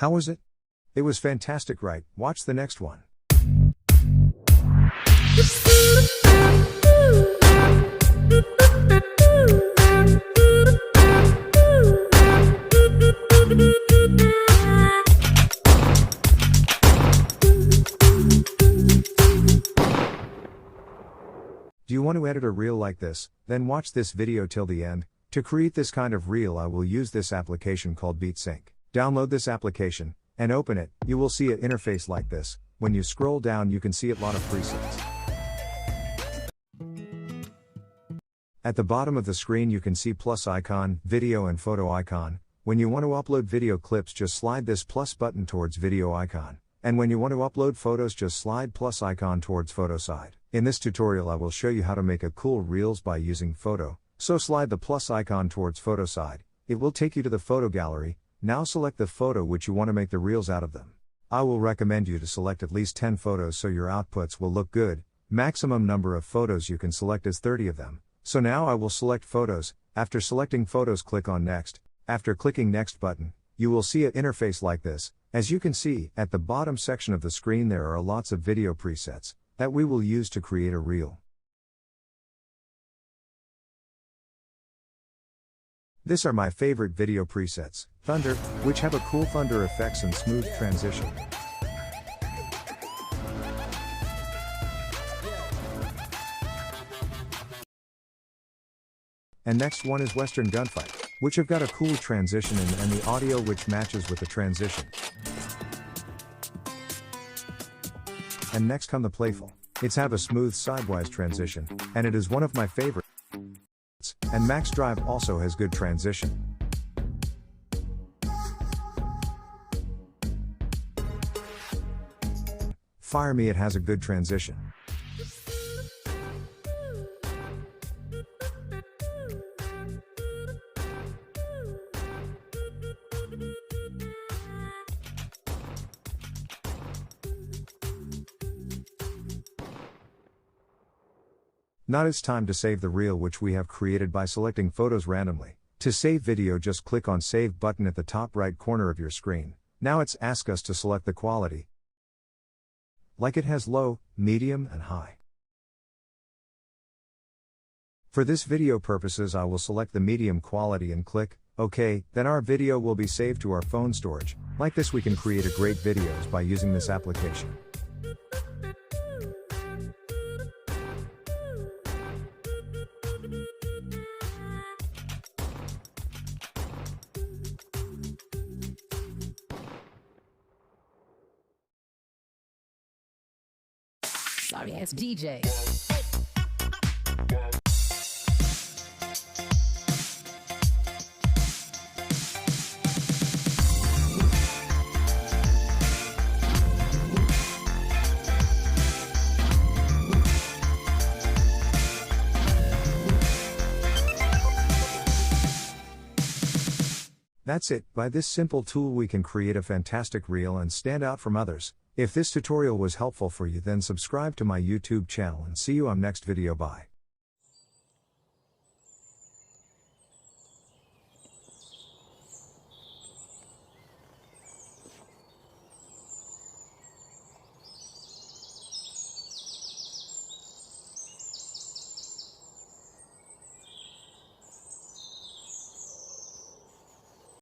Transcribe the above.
How was it? It was fantastic, right? Watch the next one. Do you want to edit a reel like this? Then watch this video till the end. To create this kind of reel, I will use this application called BeatSync. Download this application and open it. You will see an interface like this. When you scroll down, you can see a lot of presets. At the bottom of the screen, you can see plus icon, video and photo icon. When you want to upload video clips, just slide this plus button towards video icon. And when you want to upload photos, just slide plus icon towards photo side. In this tutorial, I will show you how to make a cool reels by using photo. So slide the plus icon towards photo side. It will take you to the photo gallery. Now select the photo which you want to make the reels out of them. I will recommend you to select at least 10 photos so your outputs will look good. Maximum number of photos you can select is 30 of them. So now I will select photos. After selecting photos, click on next. After clicking next button, you will see an interface like this. As you can see, at the bottom section of the screen there are lots of video presets that we will use to create a reel. These are my favorite video presets, Thunder, which have a cool thunder effects and smooth transition. And next one is Western Gunfight, which have got a cool transition and the audio which matches with the transition. And next come the Playful. It's have a smooth sidewise transition, and it is one of my favorites. And Max Drive also has good transition. Fire Me, it has a good transition. Now it's time to save the reel which we have created by selecting photos randomly. To save video, just click on Save button at the top right corner of your screen. Now it's ask us to select the quality. Like it has low, medium and high. For this video purposes I will select the medium quality and click OK, then our video will be saved to our phone storage. Like this we can create a great videos by using this application. Sorry ass DJ. That's it. By this simple tool we can create a fantastic reel and stand out from others. If this tutorial was helpful for you, then subscribe to my YouTube channel and see you on next video. Bye.